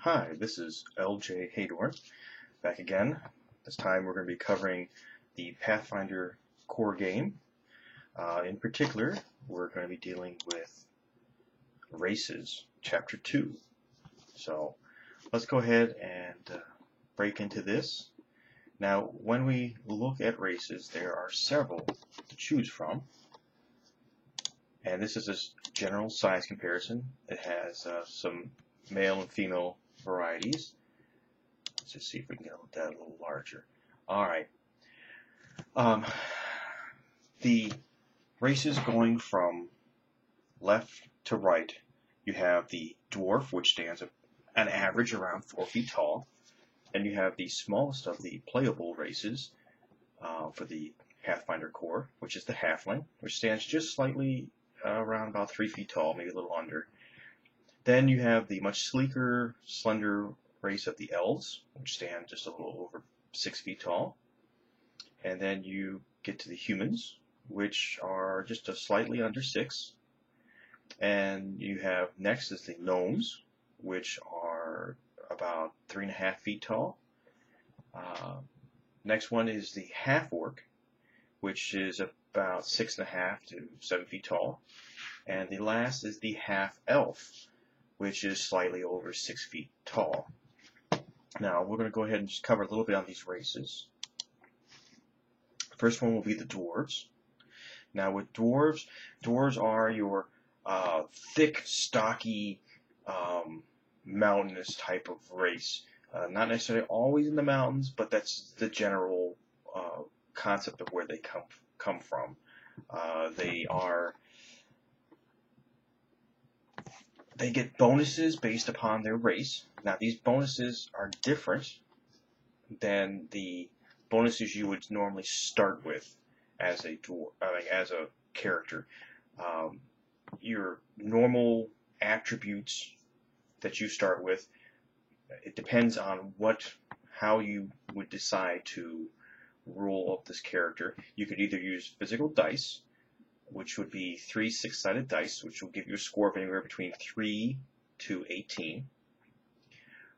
Hi, this is LJ Haydorn, back again. This time we're going to be covering the Pathfinder Core game. In particular, we're going to be dealing with Races, Chapter 2. So let's go ahead and break into this. Now, when we look at races, there are several to choose from. And this is a general size comparison. It has some male and female varieties. Let's just see if we can get that a little larger. Alright. The races going from left to right, you have the Dwarf, which stands an average around 4 feet tall. And you have the smallest of the playable races for the Pathfinder Core, which is the Halfling, which stands just slightly around about 3 feet tall, maybe a little under. Then you have the much sleeker, slender race of the Elves, which stand just a little over 6 feet tall. And then you get to the humans, which are just a slightly under 6. And you have next is the Gnomes, which are about 3.5 feet tall. Next one is the Half-Orc, which is about 6.5 to 7 feet tall. And the last is the Half-Elf, which is slightly over 6 feet tall. Now, we're going to go ahead and just cover a little bit on these races. First one will be the Dwarves. Now, with Dwarves are your thick, stocky, mountainous type of race. Not necessarily always in the mountains, but that's the general concept of where they come from. They get bonuses based upon their race. Now, these bonuses are different than the bonuses you would normally start with as a character. Your normal attributes that you start with, it depends on how you would decide to rule up this character. You could either use physical dice, which would be 3 6-sided dice, which will give you a score of anywhere between 3 to 18.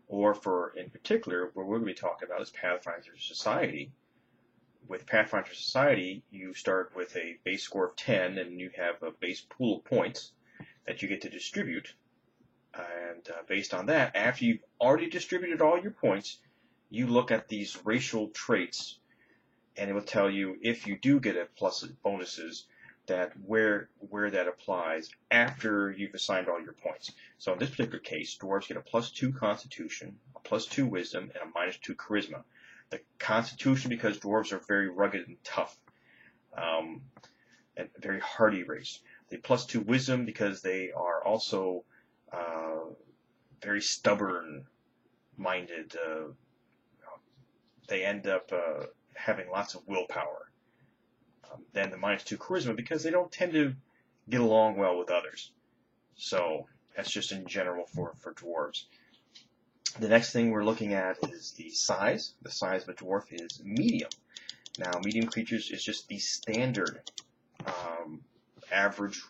Or in particular, what we're going to be talking about is Pathfinders Society. With Pathfinder Society, you start with a base score of 10, and you have a base pool of points that you get to distribute. And based on that, after you've already distributed all your points, you look at these racial traits, and it will tell you if you do get a plus bonuses, that where that applies after you've assigned all your points. So in this particular case, Dwarves get a +2 Constitution, a +2 Wisdom, and a -2 Charisma. The Constitution, because Dwarves are very rugged and tough, and very hardy race. The +2 Wisdom, because they are also very stubborn-minded. They end up having lots of willpower. Then the -2 Charisma, because they don't tend to get along well with others. So that's just in general for Dwarves. The next thing we're looking at is the size. The size of a dwarf is medium. Now, medium creatures is just the standard average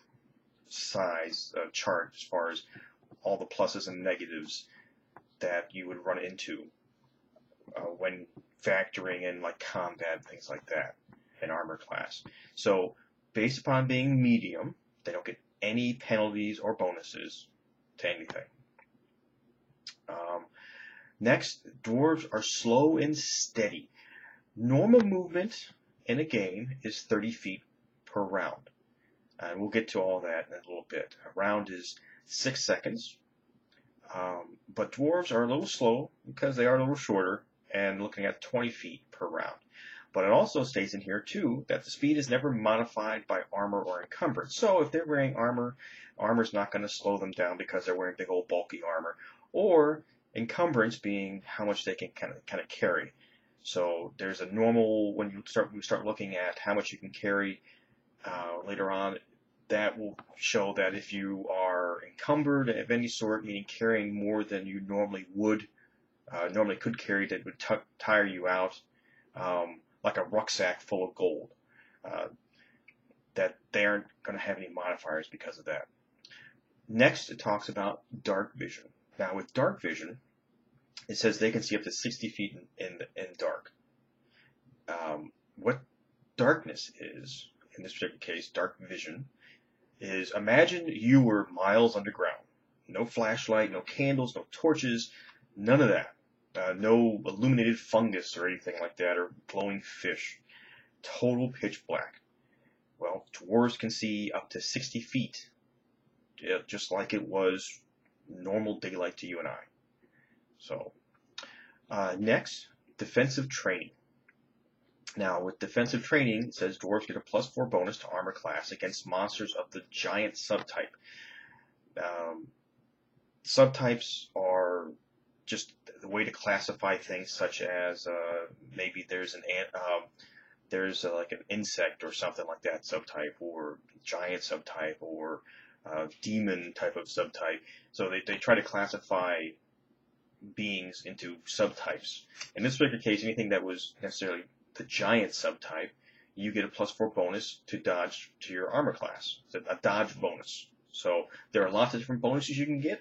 size chart as far as all the pluses and negatives that you would run into when factoring in like combat and things like that. An armor class. So, based upon being medium, they don't get any penalties or bonuses to anything. Next, dwarves are slow and steady. Normal movement in a game is 30 feet per round. And we'll get to all that in a little bit. A round is 6 seconds. But dwarves are a little slow because they are a little shorter and looking at 20 feet per round. But it also states in here, too, that the speed is never modified by armor or encumbrance. So if they're wearing armor, armor's not going to slow them down because they're wearing big old bulky armor. Or encumbrance being how much they can kind of carry. So there's a normal, when you start looking at how much you can carry later on, that will show that if you are encumbered of any sort, meaning carrying more than you normally could carry, that would tire you out. Like a rucksack full of gold, that they aren't going to have any modifiers because of that. Next, it talks about dark vision. Now, with dark vision, it says they can see up to 60 feet in dark. What darkness is, in this particular case, dark vision, is imagine you were miles underground. No flashlight, no candles, no torches, none of that. No illuminated fungus or anything like that, or glowing fish. Total pitch black. Well, dwarves can see up to 60 feet, just like it was normal daylight to you and I. So, next, defensive training. Now, with defensive training, it says dwarves get a +4 bonus to armor class against monsters of the giant subtype. Subtypes are just the way to classify things, such as maybe there's like an insect or something like that subtype, or giant subtype, or demon type of subtype. So they try to classify beings into subtypes. In this particular case, anything that was necessarily the giant subtype, you get a +4 bonus to dodge to your armor class. It's a dodge bonus. So there are lots of different bonuses you can get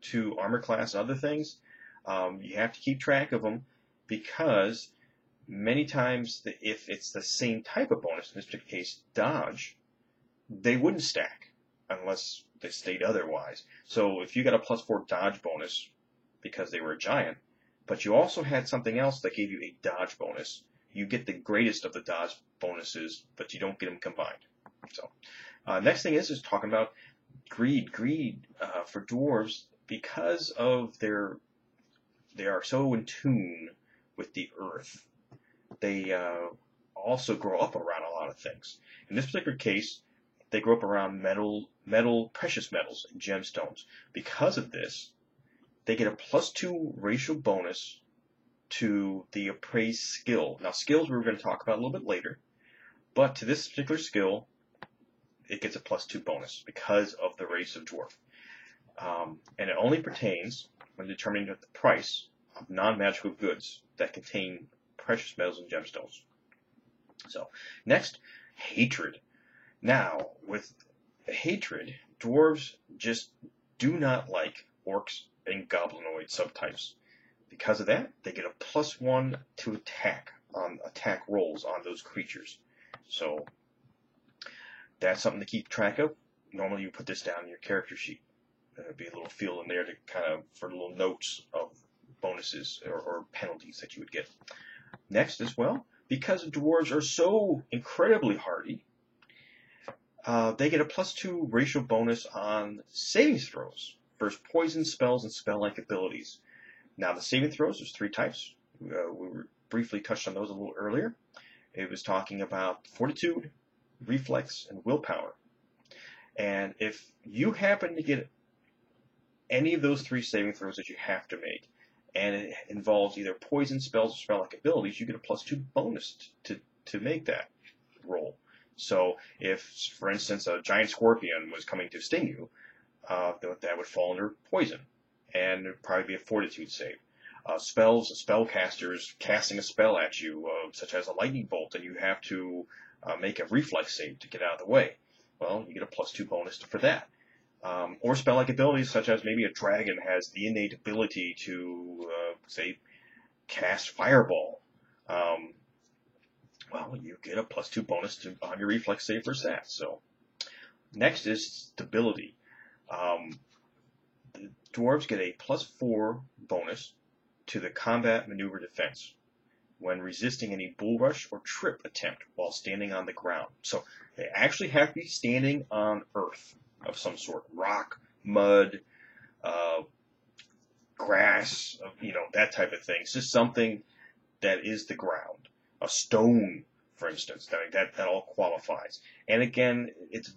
to armor class and other things. You have to keep track of them, because many times if it's the same type of bonus, in this particular case dodge, they wouldn't stack unless they state otherwise. So if you got a +4 dodge bonus because they were a giant, but you also had something else that gave you a dodge bonus, you get the greatest of the dodge bonuses, but you don't get them combined. So next thing is talking about greed. Greed for dwarves, because of they are so in tune with the earth. They also grow up around a lot of things. In this particular case, they grow up around precious metals, and gemstones. Because of this, they get a +2 racial bonus to the appraised skill. Now, skills we're going to talk about a little bit later, but to this particular skill, it gets a +2 bonus because of the race of dwarf. And it only pertains when determining the price of non-magical goods that contain precious metals and gemstones. So, next, hatred. Now, with hatred, dwarves just do not like orcs and goblinoid subtypes. Because of that, they get a +1 to attack on attack rolls on those creatures. So that's something to keep track of. Normally you put this down in your character sheet. There'd be a little field in there to for little notes of bonuses or penalties that you would get. Next as well, because dwarves are so incredibly hardy, they get a +2 racial bonus on saving throws versus poison spells and spell-like abilities. Now, the saving throws, there's 3 types. We briefly touched on those a little earlier. It was talking about fortitude, reflex, and willpower. And if you happen to get any of those 3 saving throws that you have to make, and it involves either poison spells or spell-like abilities, you get a +2 bonus to make that roll. So if, for instance, a giant scorpion was coming to sting you, that would fall under poison, and it would probably be a fortitude save. Spells, spellcasters casting a spell at you, such as a lightning bolt, and you have to make a reflex save to get out of the way. Well, you get a +2 bonus for that. Or spell-like abilities, such as maybe a dragon has the innate ability to, say, cast fireball. Well, you get a +2 bonus on your reflex save for that. So, next is stability. The dwarves get a +4 bonus to the combat maneuver defense when resisting any bull rush or trip attempt while standing on the ground. So they actually have to be standing on earth of some sort, rock, mud, grass, that type of thing. It's just something that is the ground. A stone, for instance, that all qualifies. And again, it's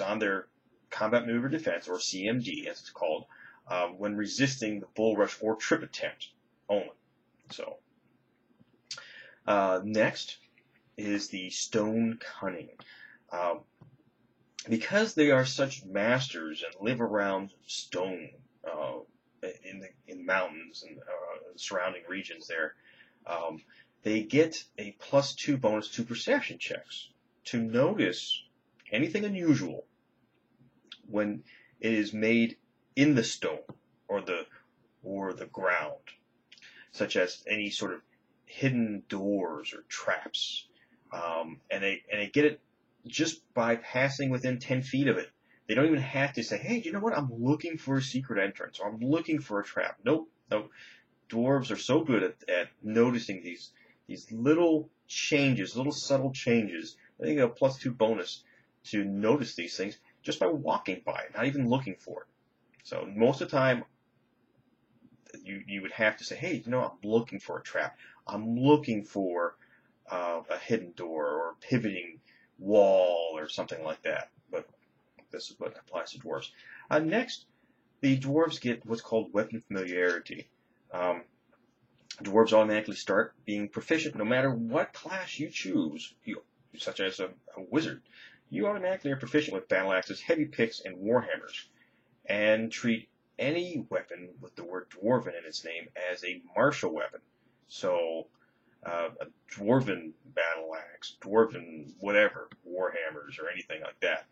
on their combat maneuver defense, or CMD as it's called, when resisting the bull rush or trip attempt only. So next is the Stone Cunning. Because they are such masters and live around stone in mountains and surrounding regions there, they get a +2 bonus to perception checks to notice anything unusual when it is made in the stone, or the or the ground, such as any sort of hidden doors or traps. And they get it just by passing within 10 feet of it. They don't even have to say, hey, do you know what? I'm looking for a secret entrance, or I'm looking for a trap. Nope. Dwarves are so good at noticing these little changes, little subtle changes. They get a +2 bonus to notice these things just by walking by it, not even looking for it. So most of the time, you would have to say, hey, you know, I'm looking for a trap. I'm looking for a hidden door or a pivoting wall or something like that. But this is what applies to dwarves. Next, the dwarves get what's called weapon familiarity. Dwarves automatically start being proficient no matter what class you choose, such as a wizard. You automatically are proficient with battle axes, heavy picks, and warhammers, and treat any weapon with the word dwarven in its name as a martial weapon. So a dwarven battle axe, dwarven whatever, warhammers or anything like that,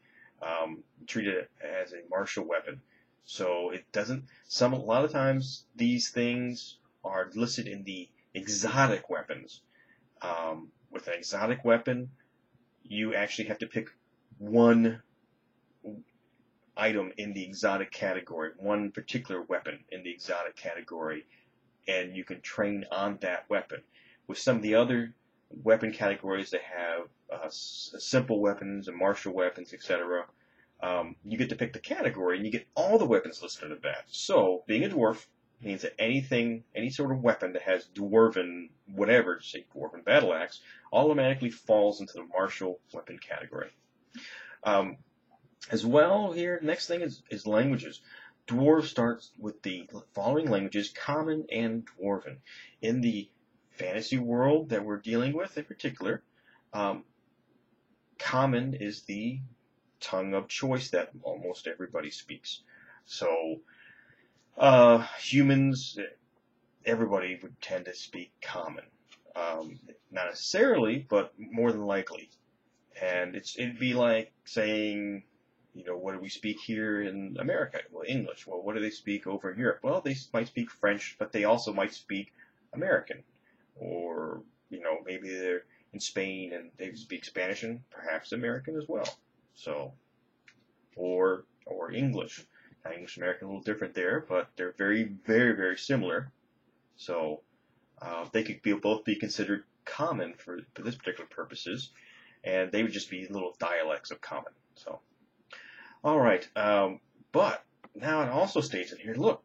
treat it as a martial weapon. So it doesn't. A lot of times these things are listed in the exotic weapons. With an exotic weapon, you actually have to pick one item in the exotic category, one particular weapon in the exotic category, and you can train on that weapon. With some of the other weapon categories, they have simple weapons and martial weapons, etc. You get to pick the category, and you get all the weapons listed under that. So, being a dwarf means that any sort of weapon that has dwarven whatever, say dwarven battle axe, automatically falls into the martial weapon category. As well, here, next thing is languages. Dwarves starts with the following languages, Common and Dwarven. In the fantasy world that we're dealing with in particular, Common is the tongue of choice that almost everybody speaks. So, humans, everybody would tend to speak Common. Not necessarily, but more than likely. And it'd be like saying, you know, what do we speak here in America? Well, English. Well, what do they speak over in Europe? Well, they might speak French, but they also might speak American. Or, you know, maybe they're in Spain and they speak Spanish and perhaps American as well. So, or English. Now, English and American are a little different there, but they're very, very, very similar. So, they could both be considered common for this particular purposes, and they would just be little dialects of Common. So, all right, but now it also states in here, look,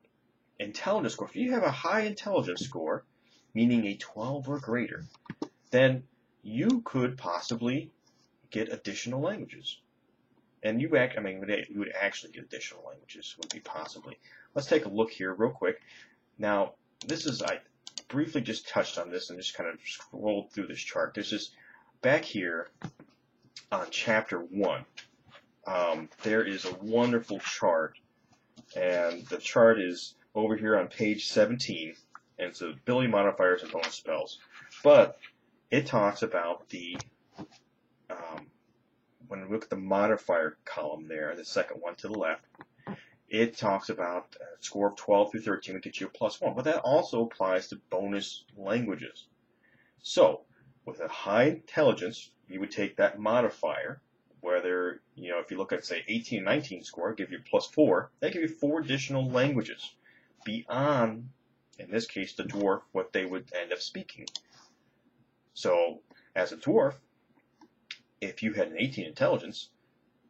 intelligence score. If you have a high intelligence score, meaning a 12 or greater, then you could possibly get additional languages. And you would actually get additional languages, would be possibly. Let's take a look here real quick. Now, I briefly just touched on this and just kind of scrolled through this chart. This is back here on Chapter 1. There is a wonderful chart, and the chart is over here on page 17, and it's ability modifiers and bonus spells. But it talks about when we look at the modifier column there, the second one to the left, it talks about a score of 12 through 13 would get you a +1. But that also applies to bonus languages. So, with a high intelligence, you would take that modifier, whether, you know, if you look at, say, 18 and 19 score, give you +4, that give you 4 additional languages beyond, in this case, the dwarf, what they would end up speaking. So, as a dwarf, if you had an 18 intelligence,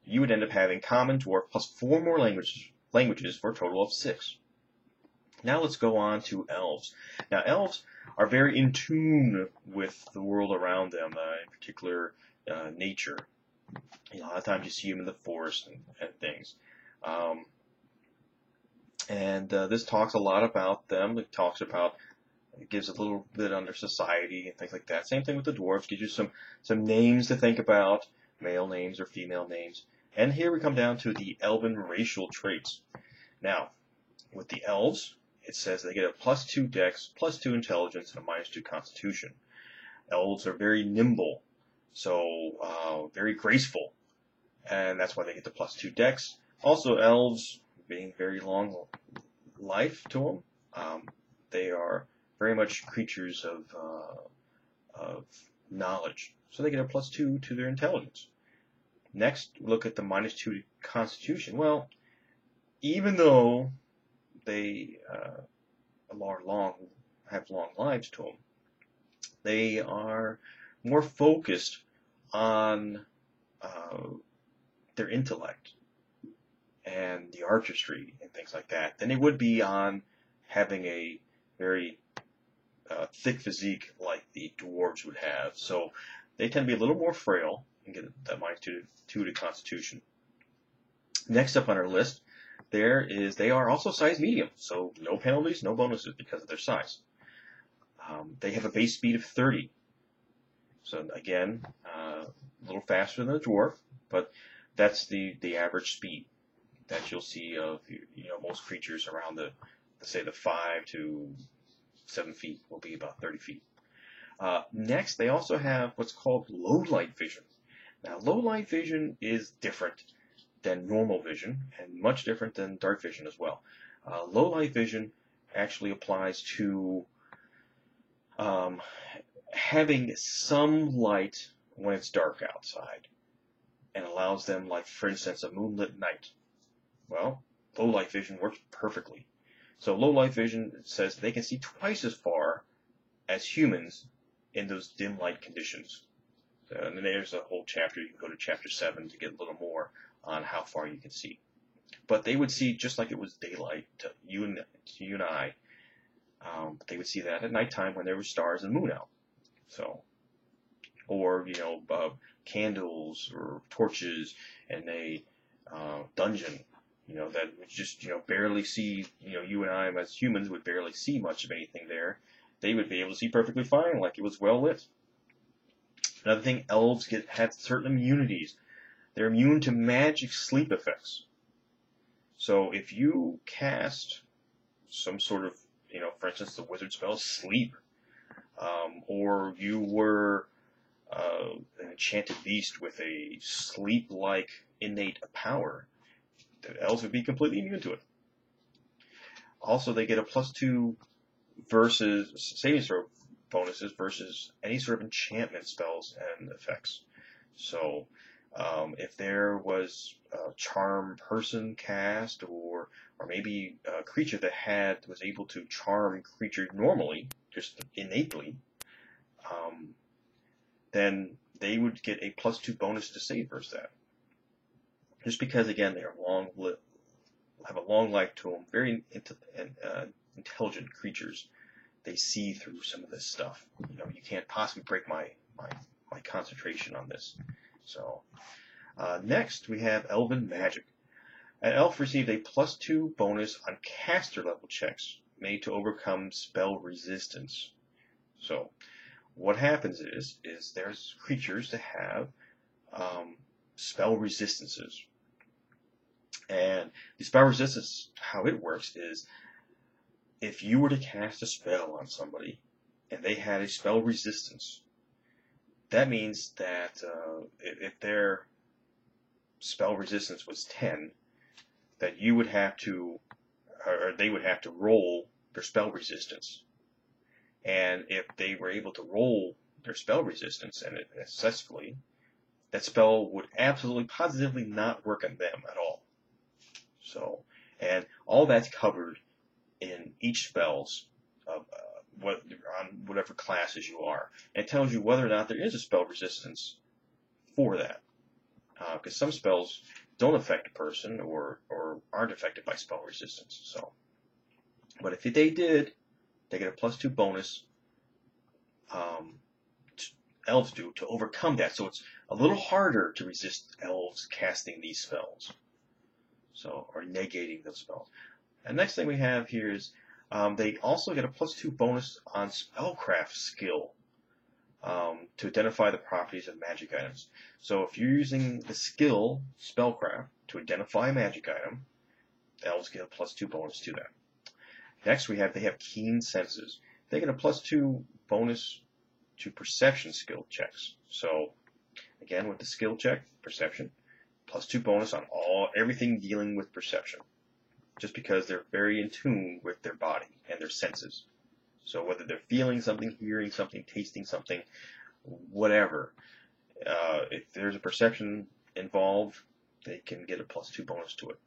you would end up having Common, Dwarf, plus 4 more languages for a total of 6. Now let's go on to elves. Now, elves are very in tune with the world around them, in particular nature. A lot of times you see them in the forest and things. This talks a lot about them. It gives a little bit on their society and things like that. Same thing with the dwarves. Gives you some names to think about, male names or female names. And here we come down to the elven racial traits. Now, with the elves, it says they get a +2 dex, +2 intelligence, and a -2 constitution. Elves are very nimble, so very graceful, and that's why they get the +2 dex. Also, elves, being very long life to them, They are very much creatures of knowledge, so they get a +2 to their intelligence. Next, look at the -2 to Constitution. Well, even though they have long lives to them, they are more focused on their intellect and the artistry and things like that than they would be on having a very thick physique like the dwarves would have. So they tend to be a little more frail and get that -2 to Constitution. Next up on our list, they are also size medium, so no penalties, no bonuses because of their size. They have a base speed of 30. So again, a little faster than a dwarf, but that's the average speed that you'll see of most creatures around let's say the 5 to 7 feet will be about 30 feet. Next, they also have what's called low light vision. Now, low light vision is different than normal vision and much different than dark vision as well. Low light vision actually applies to having some light when it's dark outside and allows them, like for instance, a moonlit night. Well, low light vision works perfectly. So low light vision says they can see twice as far as humans in those dim light conditions. And then there's a whole chapter. You can go to chapter 7 to get a little more on how far you can see. But they would see just like it was daylight to you and I. They would see that at nighttime when there were stars and moon out. So, or candles or torches in a dungeon. That would just barely see. You and I as humans would barely see much of anything there. They would be able to see perfectly fine, like it was well lit. Another thing, elves had certain immunities. They're immune to magic sleep effects. So if you cast some sort of, for instance, the wizard spell Sleep, or you were an enchanted beast with a sleep-like innate power, the elves would be completely immune to it. Also, they get a +2 versus saving throw bonuses versus any sort of enchantment spells and effects. So if there was a charm person cast or maybe a creature that was able to charm creature normally, just innately, then they would get a +2 bonus to save versus that. Just because, again, they are have a long life to them, very intelligent creatures. They see through some of this stuff. You can't possibly break my concentration on this. So next we have Elven Magic. An elf received a +2 bonus on caster level checks made to overcome spell resistance. So what happens is there's creatures that have spell resistances. And the spell resistance, how it works is, if you were to cast a spell on somebody and they had a spell resistance, that means that if their spell resistance was 10, that you would have to, or they would have to roll their spell resistance. And if they were able to roll their spell resistance and it successfully, that spell would absolutely positively not work on them at all. So, and all that's covered in each spell's on whatever classes you are. And it tells you whether or not there is a spell resistance for that. Because some spells don't affect a person or aren't affected by spell resistance. So, but if they did, they get a +2 bonus. Elves do to overcome that. So it's a little harder to resist elves casting these spells. So, or negating those spells. And next thing we have here is they also get a +2 bonus on spellcraft skill to identify the properties of magic items. So if you're using the skill spellcraft to identify a magic item, elves get a +2 bonus to that. Next they have keen senses. They get a +2 bonus to perception skill checks. So again, with the skill check, perception, +2 bonus on everything dealing with perception. just because they're very in tune with their body and their senses. So whether they're feeling something, hearing something, tasting something, whatever, if there's a perception involved, they can get a +2 bonus to it.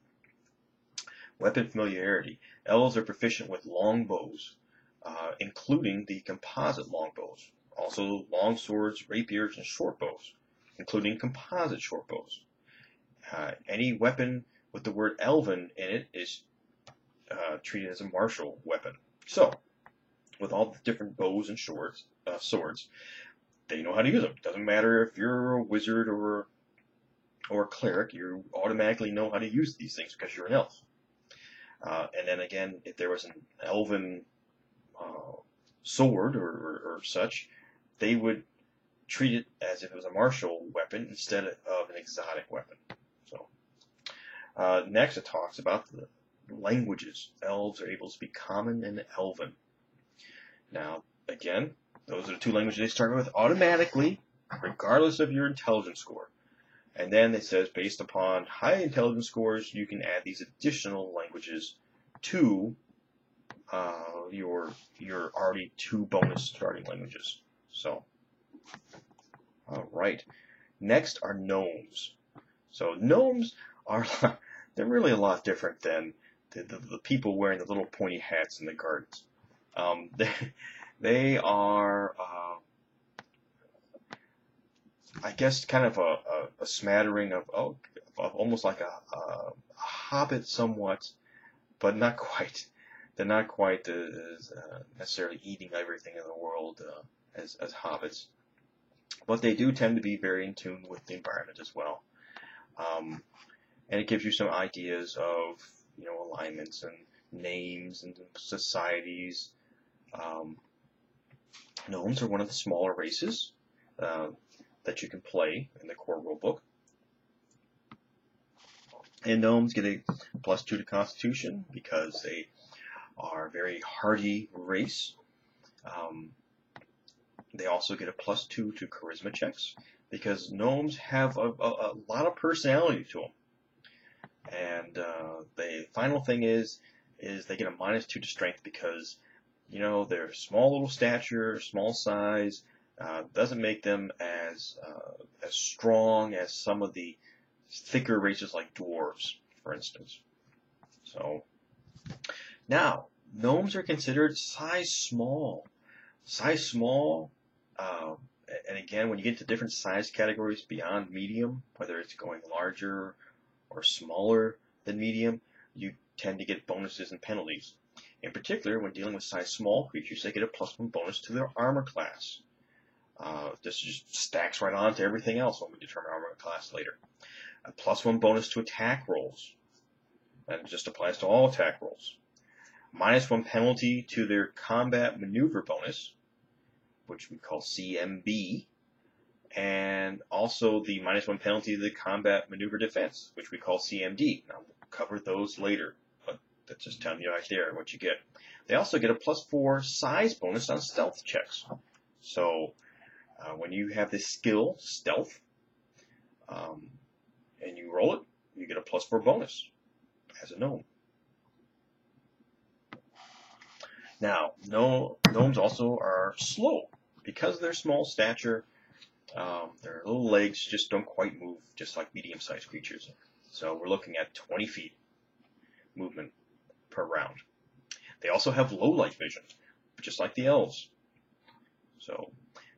Weapon familiarity. Elves are proficient with longbows, including the composite longbows. Also long swords, rapiers, and short bows, including composite short bows. Any weapon with the word elven in it is treated as a martial weapon. So, with all the different bows and swords, they know how to use them. Doesn't matter if you're a wizard or a cleric, you automatically know how to use these things because you're an elf. And then again, if there was an elven sword or such, they would treat it as if it was a martial weapon instead of an exotic weapon. So next it talks about the languages. Elves are able to speak Common and Elven. Now, again, those are the two languages they start with automatically, regardless of your intelligence score. And then it says, based upon high intelligence scores, you can add these additional languages to your already 2 bonus starting languages. So, all right. Next are gnomes. So gnomes are they're really a lot different than the people wearing the little pointy hats in the gardens. They are, I guess, kind of a smattering of almost like a hobbit somewhat, but not quite. They're not quite as necessarily eating everything in the world as hobbits. But they do tend to be very in tune with the environment as well. And it gives you some ideas of, alignments and names and societies. Gnomes are one of the smaller races that you can play in the core rulebook. And gnomes get a +2 to Constitution because they are a very hardy race. They also get a +2 to Charisma checks because gnomes have a lot of personality to them. And the final thing is they get a -2 to Strength because their small little stature, small size, doesn't make them as strong as some of the thicker races like dwarves, for instance. So now gnomes are considered size small. Size small, and again, when you get to different size categories beyond medium, whether it's going larger or smaller than medium, you tend to get bonuses and penalties. In particular, when dealing with size small creatures, they get a +1 bonus to their armor class. This just stacks right on to everything else when we determine armor class later. A +1 bonus to attack rolls. That just applies to all attack rolls. -1 penalty to their combat maneuver bonus, which we call CMB. And also the -1 penalty to the combat maneuver defense, which we call CMD. Now, we'll cover those later, but that's just telling you right there what you get. They also get a +4 size bonus on stealth checks. So when you have this skill, stealth, and you roll it, you get a +4 bonus as a gnome. Now, gnomes also are slow because of their small stature. Their little legs just don't quite move, just like medium-sized creatures. So we're looking at 20 feet movement per round. They also have low light vision, just like the elves. So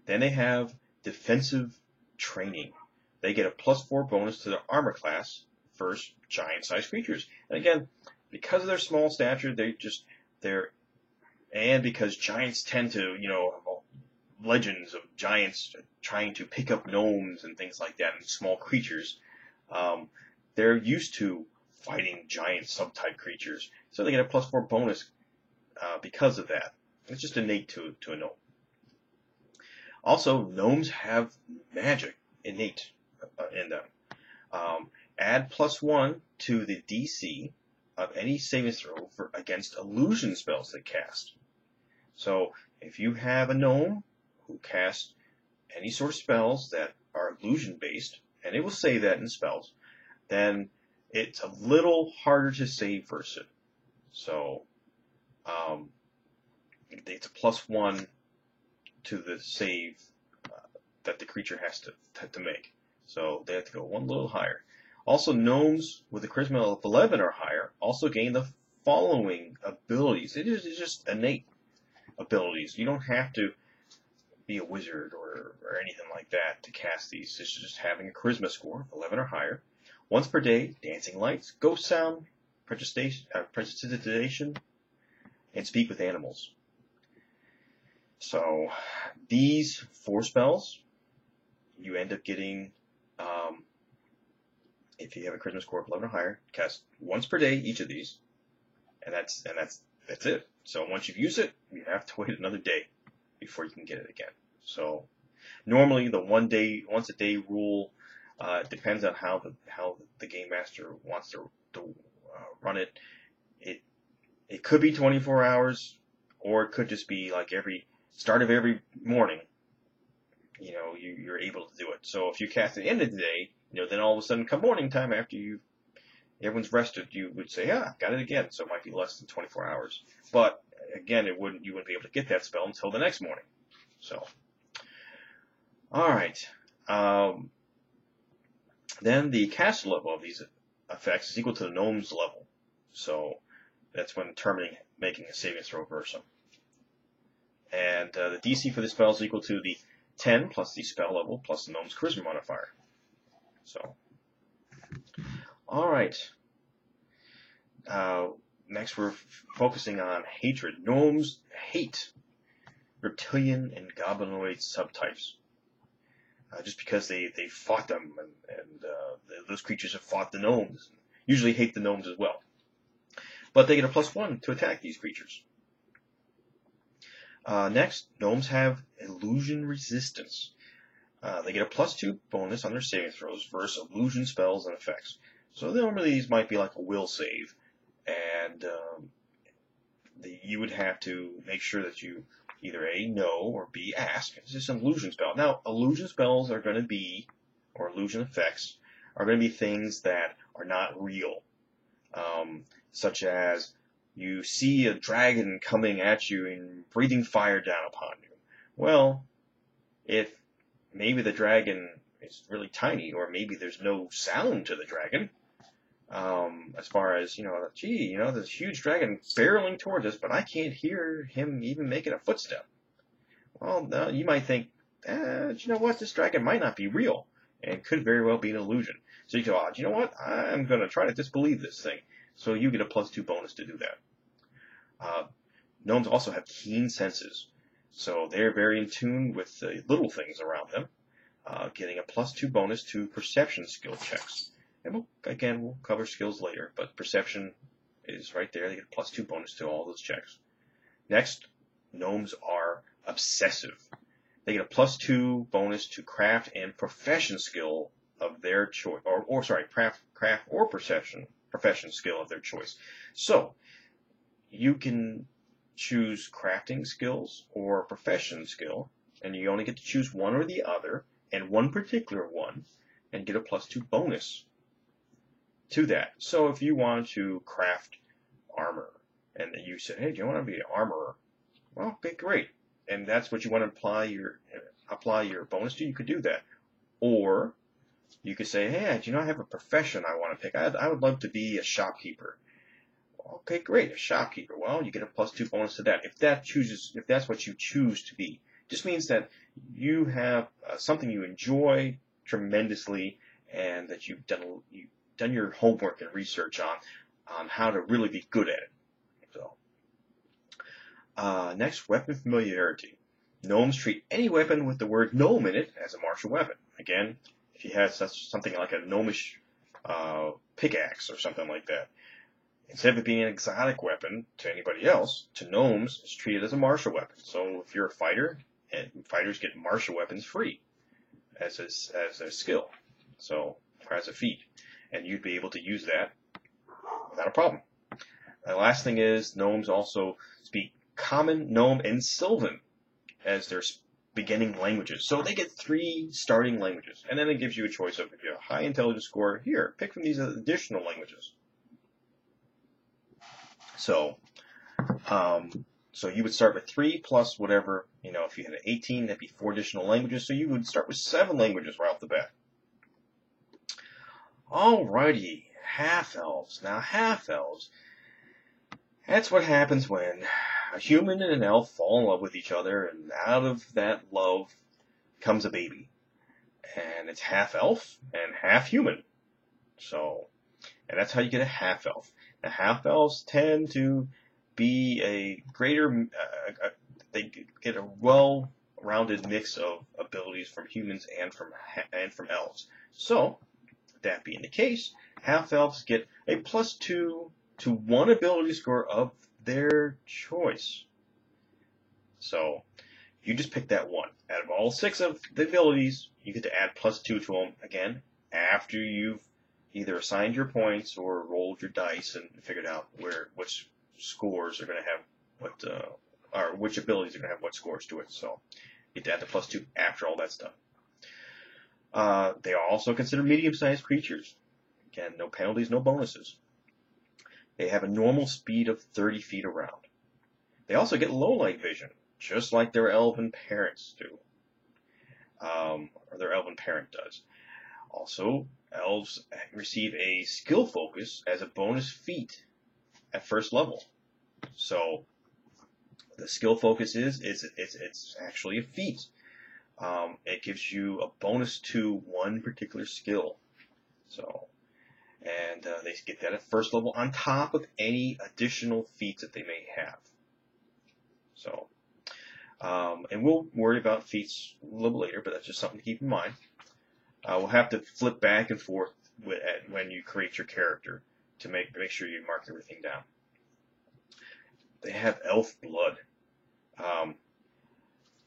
then they have defensive training. They get a +4 bonus to their armor class versus giant-sized creatures. And again, because of their small stature, and because giants tend to, legends of giants trying to pick up gnomes and things like that and small creatures, they're used to fighting giant subtype creatures. So they get a +4 bonus because of that. It's just innate to a gnome. Also, gnomes have magic innate in them. Add +1 to the DC of any saving throw against illusion spells they cast. So if you have a gnome who casts any sort of spells that are illusion based, and it will say that in spells, then it's a little harder to save versus it. So it's a +1 to the save that the creature has to make. So they have to go one little higher. Also, gnomes with a charisma of 11 or higher also gain the following abilities. It's just innate abilities. You don't have to be a wizard or anything like that to cast these. It's just having a charisma score of 11 or higher. Once per day, dancing lights, ghost sound, prestidigitation, and speak with animals. So these 4 spells, you end up getting, if you have a charisma score of 11 or higher, cast once per day each of these, and that's it. So once you've used it, you have to wait another day before you can get it again. So normally the once a day rule depends on how the game master wants to run it. It could be 24 hours, or it could just be like every start of every morning. You're able to do it. So if you cast at the end of the day, then all of a sudden come morning time after everyone's rested, you would say, got it again. So it might be less than 24 hours. But again, you wouldn't be able to get that spell until the next morning. So, all right. Then the cast level of these effects is equal to the gnome's level. So that's when determining making a saving throw versus them. And the DC for this spell is equal to the 10 plus the spell level plus the gnome's charisma modifier. So, all right. Next, we're focusing on hatred. Gnomes hate reptilian and goblinoid subtypes. Just because they fought them, and those creatures have fought the gnomes. Usually hate the gnomes as well. But they get a +1 to attack these creatures. Next, gnomes have illusion resistance. They get a +2 bonus on their saving throws versus illusion spells and effects. So normally these might be like a will save, and you would have to make sure that you either A, know, or B, ask. It's just an illusion spell. Now, illusion spells are going to be, or illusion effects, are going to be things that are not real, such as you see a dragon coming at you and breathing fire down upon you. Well, if maybe the dragon is really tiny, or maybe there's no sound to the dragon, as far as, there's a huge dragon barreling towards us, but I can't hear him even making a footstep. Well, now you might think, you know what, this dragon might not be real, and could very well be an illusion. So you go, you know what, I'm going to try to disbelieve this thing. So you get a +2 bonus to do that. Gnomes also have keen senses, so they're very in tune with the little things around them, getting a +2 bonus to perception skill checks. And we'll cover skills later, but perception is right there. They get a +2 bonus to all those checks. Next, gnomes are obsessive. They get a +2 bonus to craft and profession skill of their choice, craft or profession skill of their choice. So you can choose crafting skills or profession skill, and you only get to choose one or the other, and one particular one, and get a +2 bonus to that. So if you want to craft armor, and you said, hey, do you want to be an armorer? Well, okay, great. And that's what you want to apply your bonus to, you could do that. Or you could say, hey, do you know I have a profession I want to pick? I would love to be a shopkeeper. Okay, great, a shopkeeper. Well, you get a +2 bonus to that. If that's what you choose to be. It just means that you have something you enjoy tremendously, and that you've done your homework and research on how to really be good at it. So, next, weapon familiarity. Gnomes treat any weapon with the word gnome in it as a martial weapon. Again, if you had something like a gnomish pickaxe or something like that, instead of it being an exotic weapon to anybody else, to gnomes, it's treated as a martial weapon. So if you're a fighter, and fighters get martial weapons free as a skill, so or as a feat, and you'd be able to use that without a problem. The last thing is gnomes also speak Common, Gnome, and Sylvan as their beginning languages. So they get 3 starting languages, and then it gives you a choice of, if you have a high intelligence score, here, pick from these additional languages. So, so you would start with 3 plus whatever, if you had an 18, that'd be 4 additional languages. So you would start with 7 languages right off the bat. Alrighty, half-elves. Now, half-elves, that's what happens when a human and an elf fall in love with each other, and out of that love comes a baby. And it's half-elf and half-human. So, and that's how you get a half-elf. Now, half-elves tend to be a greater, they get a well-rounded mix of abilities from humans and from elves. So, that being the case, half-elves get a +2 to 1 ability score of their choice. So, you just pick that one. Out of all 6 of the abilities, you get to add +2 to them again after you've either assigned your points or rolled your dice and figured out which scores are going to have or which abilities are going to have what scores to it. So, you get to add the +2 after all that's done. They are also considered medium-sized creatures. Again, no penalties, no bonuses. They have a normal speed of 30 feet around. They also get low-light vision, just like their elven parents do. Or their elven parent does. Also, elves receive a skill focus as a bonus feat at first level. So, the skill focus it's actually a feat. It gives you a bonus to one particular skill. So, and they get that at first level on top of any additional feats that they may have. So, and we'll worry about feats a little later, but that's just something to keep in mind. We'll have to flip back and forth when you create your character to make sure you mark everything down. They have elf blood.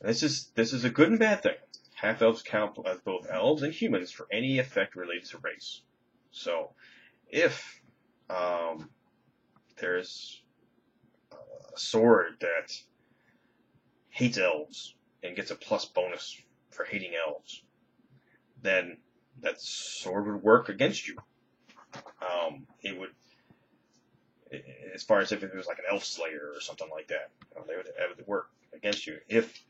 This is a good and bad thing. Half-elves count as both elves and humans for any effect related to race. So, if there's a sword that hates elves and gets a plus bonus for hating elves, then that sword would work against you. It would, as far as if it was like an elf slayer or something like that, it would work against you. If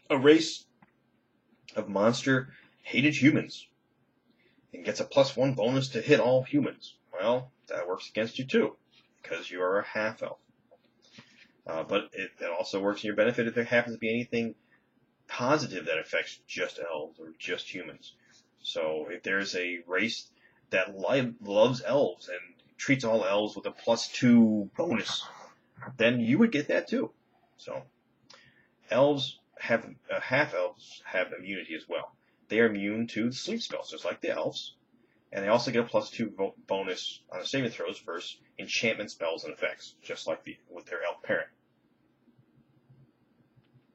a race of monster hated humans and gets a +1 bonus to hit all humans, well, that works against you too, because you are a half-elf. But it also works in your benefit if there happens to be anything positive that affects just elves or just humans. So if there's a race that loves elves and treats all elves with a +2 bonus, then you would get that too. So half-elves have immunity as well. They are immune to sleep spells, just like the elves. And they also get a +2 bonus on saving throws versus enchantment spells and effects, just like with their elf parent.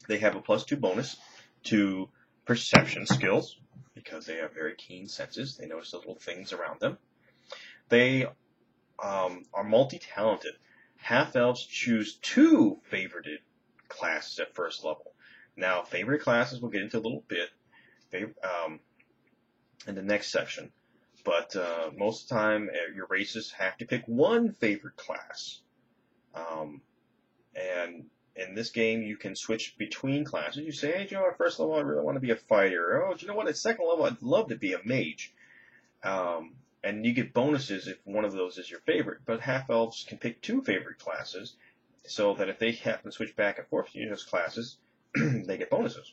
They have a +2 bonus to perception skills, because they have very keen senses. They notice the little things around them. They are multi-talented. Half-elves choose 2 favorited classes at first level. Now, favorite classes we'll get into a little bit in the next section. But most of the time, your races have to pick one favorite class. And in this game, you can switch between classes. You say, hey, at first level, I really want to be a fighter. Oh, do you know what? At second level, I'd love to be a mage. And you get bonuses if one of those is your favorite. But half-elves can pick 2 favorite classes, so that if they happen to switch back and forth between those classes, they get bonuses.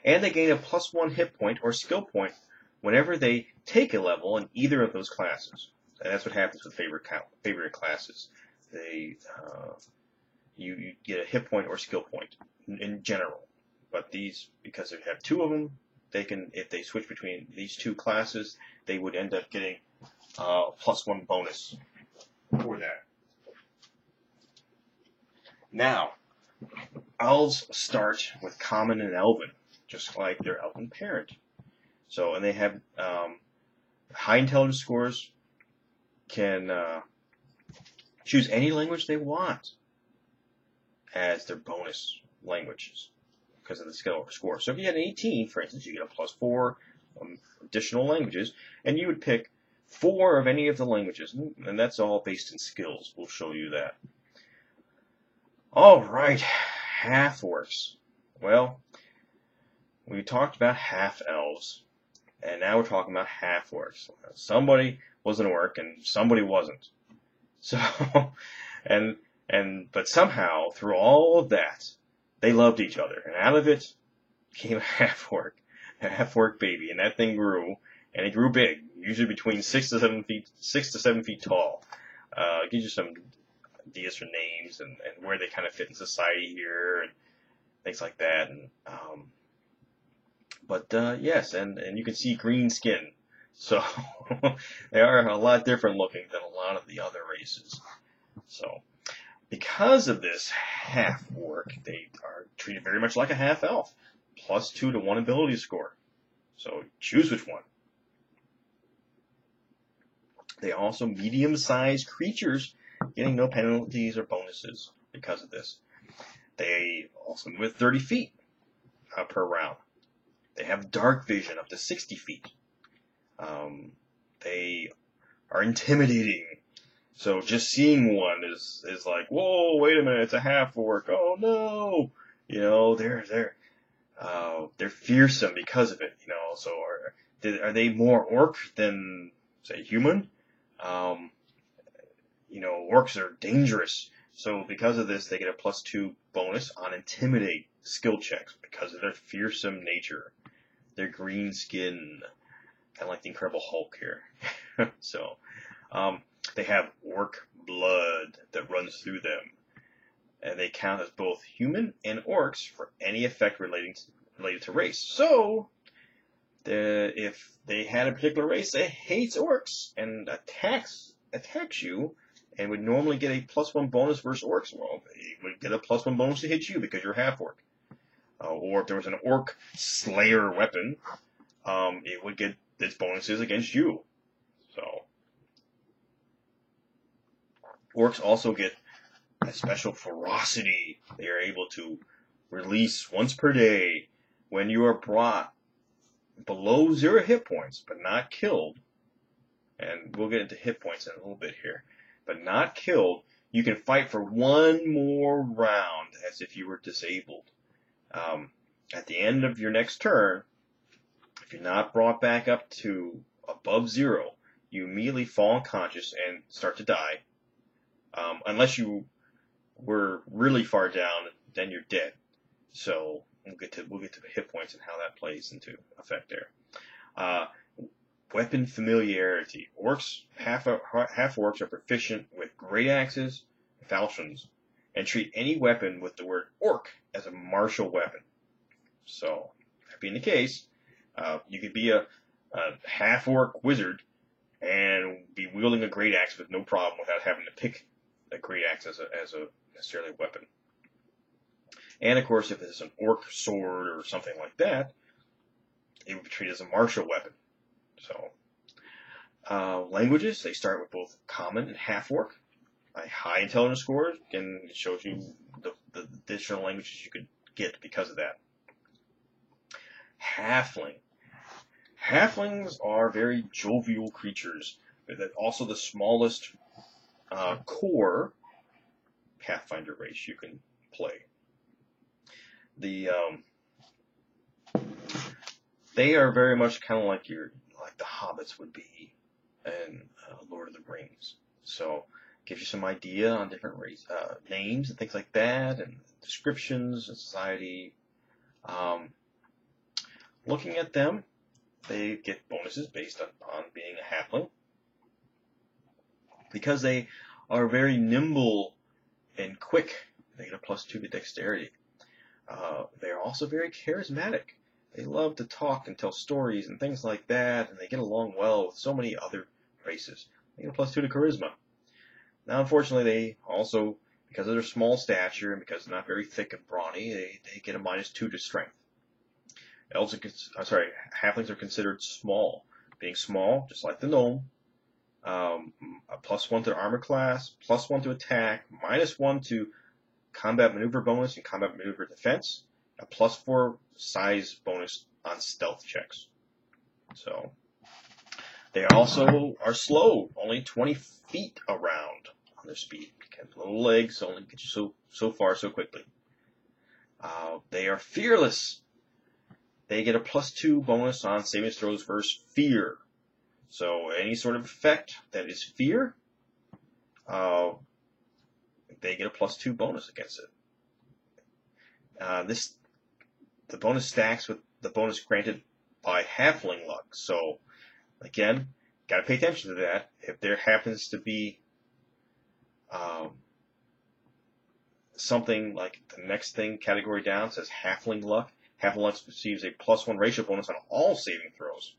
And they gain a +1 hit point or skill point whenever they take a level in either of those classes. And that's what happens with favorite classes. You get a hit point or skill point in general. But these, because they have 2 of them, they can, if they switch between these 2 classes, they would end up getting +1 bonus for that. Now, elves start with common and elven, just like their elven parent. So, and they have high intelligence scores, can choose any language they want as their bonus languages because of the skill score. So if you had an 18, for instance, you get a +4 additional languages, and you would pick 4 of any of the languages, and that's all based in skills. We'll show you that. All right, half-orcs. Well, we talked about half-elves, and now we're talking about half-orcs. Somebody was an orc, and somebody wasn't. So, but somehow, through all of that, they loved each other, and out of it came a half-orc baby, and that thing grew, and it grew big, usually between 6 to 7 feet tall. Gives you some ideas for names and where they kind of fit in society here and things like that. And yes, and you can see green skin, so they are a lot different looking than a lot of the other races. So because of this half-orc, they are treated very much like a half-elf, +2 to 1 ability score. So choose which one. They are also medium-sized creatures, getting no penalties or bonuses because of this. They also move at 30 feet per round. They have dark vision up to 60 feet. They are intimidating. So just seeing one is like, whoa, wait a minute, it's a half-orc. Oh no! You know, they're fearsome because of it. You know, so are they more orc than, say, human? You know, orcs are dangerous, so because of this, they get a +2 bonus on intimidate skill checks because of their fearsome nature, their green skin, kind of like the Incredible Hulk here. So, they have orc blood that runs through them, and they count as both human and orcs for any effect related to race. So, if they had a particular race that hates orcs and attacks you, and would normally get a +1 bonus versus orcs, well, it would get a +1 bonus to hit you because you're half-orc. Or if there was an orc slayer weapon, it would get its bonuses against you. So, orcs also get a special ferocity. They are able to release once per day when you are brought below 0 hit points, but not killed. And we'll get into hit points in a little bit here. But not killed, you can fight for 1 more round as if you were disabled. At the end of your next turn, if you're not brought back up to above 0, you immediately fall unconscious and start to die. Unless you were really far down, then you're dead. So we'll get to the hit points and how that plays into effect there. Weapon familiarity. Orcs, half-orcs are proficient with great axes and falchions, and treat any weapon with the word orc as a martial weapon. So, that being the case, you could be a half-orc wizard and be wielding a great axe with no problem without having to pick a great axe as a necessarily weapon. And of course, if it's an orc sword or something like that, it would be treated as a martial weapon. So, languages, they start with both common and half-orc. A high intelligence score, and it shows you the additional languages you could get because of that. Halfling. Halflings are very jovial creatures. They're also the smallest core Pathfinder race you can play. They are very much kind of like the hobbits would be in Lord of the Rings. So, gives you some idea on different race names and things like that, and descriptions and society. Looking at them, they get bonuses based on being a halfling. Because they are very nimble and quick, they get a +2 to dexterity. They are also very charismatic. They love to talk and tell stories and things like that, and they get along well with so many other races. They get a +2 to charisma. Now, unfortunately, they also, because of their small stature and because they're not very thick and brawny, they get a -2 to strength. Halflings are considered small. Being small, just like the gnome, a +1 to armor class, +1 to attack, -1 to combat maneuver bonus and combat maneuver defense, a +4 size bonus on stealth checks. So, They also are slow, only 20 feet around on their speed. Because little legs only get you so far so quickly. They are fearless. They get a +2 bonus on saving throws versus fear. So any sort of effect that is fear, they get a +2 bonus against it. The bonus stacks with the bonus granted by halfling luck. So again, gotta pay attention to that. If there happens to be something like the next thing category down says halfling luck, halfling luck receives a +1 ratio bonus on all saving throws.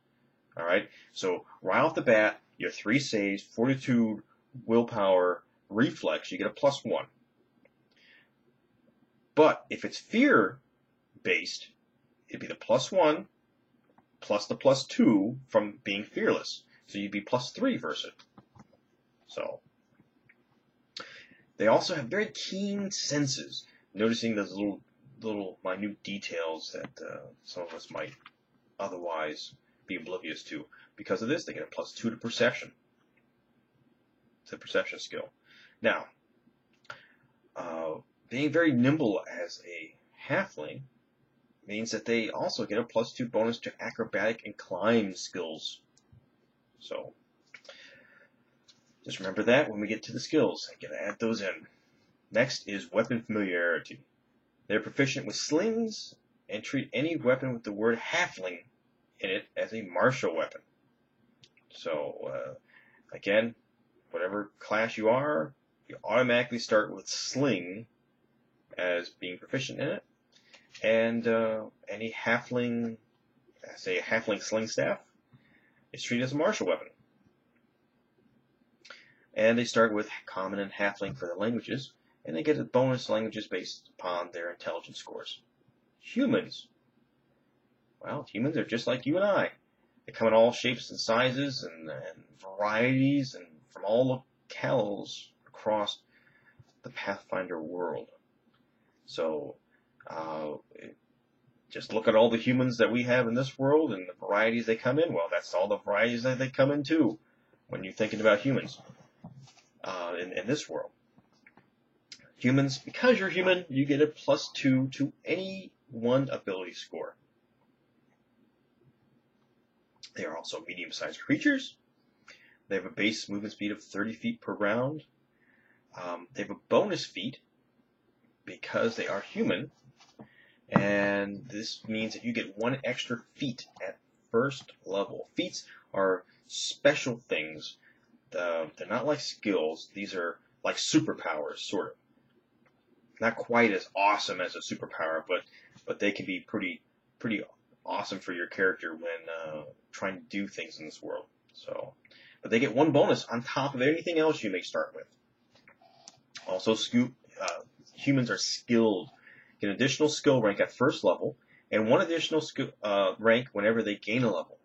All right, so right off the bat, your 3 saves, fortitude, willpower, reflex, you get a +1. But if it's fear-based, it'd be the +1 plus the +2 from being fearless. So you'd be +3 versus it. So they also have very keen senses, noticing those little minute details that some of us might otherwise be oblivious to. Because of this, they get a +2 to perception. It's a perception skill. Now, being very nimble as a halfling means that they also get a +2 bonus to acrobatic and climb skills. So just remember that when we get to the skills. I'm going to add those in. Next is weapon familiarity. They're proficient with slings and treat any weapon with the word halfling in it as a martial weapon. So again, whatever class you are, you automatically start with sling as being proficient in it. And any halfling, say a halfling sling staff, is treated as a martial weapon. And they start with common and halfling for the languages, and they get a bonus languages based upon their intelligence scores. Humans. Well, humans are just like you and I. They come in all shapes and sizes and varieties and from all locales across the Pathfinder world. So just look at all the humans that we have in this world and the varieties they come in. Well, that's all the varieties that they come in too when you're thinking about humans in this world. Humans, because you're human, you get a +2 to any one ability score. They are also medium-sized creatures. They have a base movement speed of 30 feet per round. They have a bonus feat because they are human, and this means that you get 1 extra feat at first level. Feats are special things. They're not like skills. These are like superpowers, sort of. Not quite as awesome as a superpower, but they can be pretty awesome for your character when trying to do things in this world. So, but they get 1 bonus on top of anything else you may start with. Also, humans are skilled. Get an additional skill rank at first level, and 1 additional skill rank whenever they gain a level.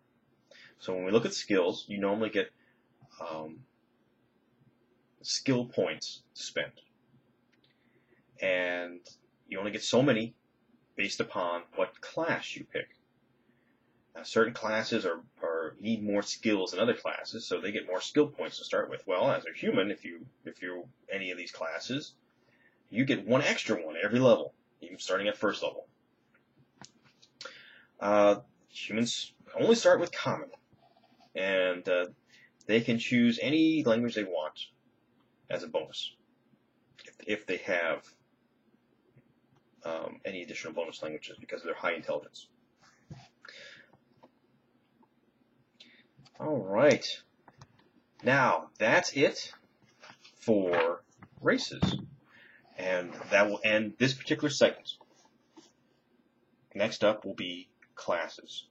So when we look at skills, you normally get skill points to spend. And you only get so many based upon what class you pick. Now, certain classes need more skills than other classes, so they get more skill points to start with. Well, as a human, if you're any of these classes, you get 1 extra one every level, even starting at first level. Humans only start with common, and they can choose any language they want as a bonus if they have any additional bonus languages because of their high intelligence. All right. Now, that's it for races. And that will end this particular segment. Next up will be classes.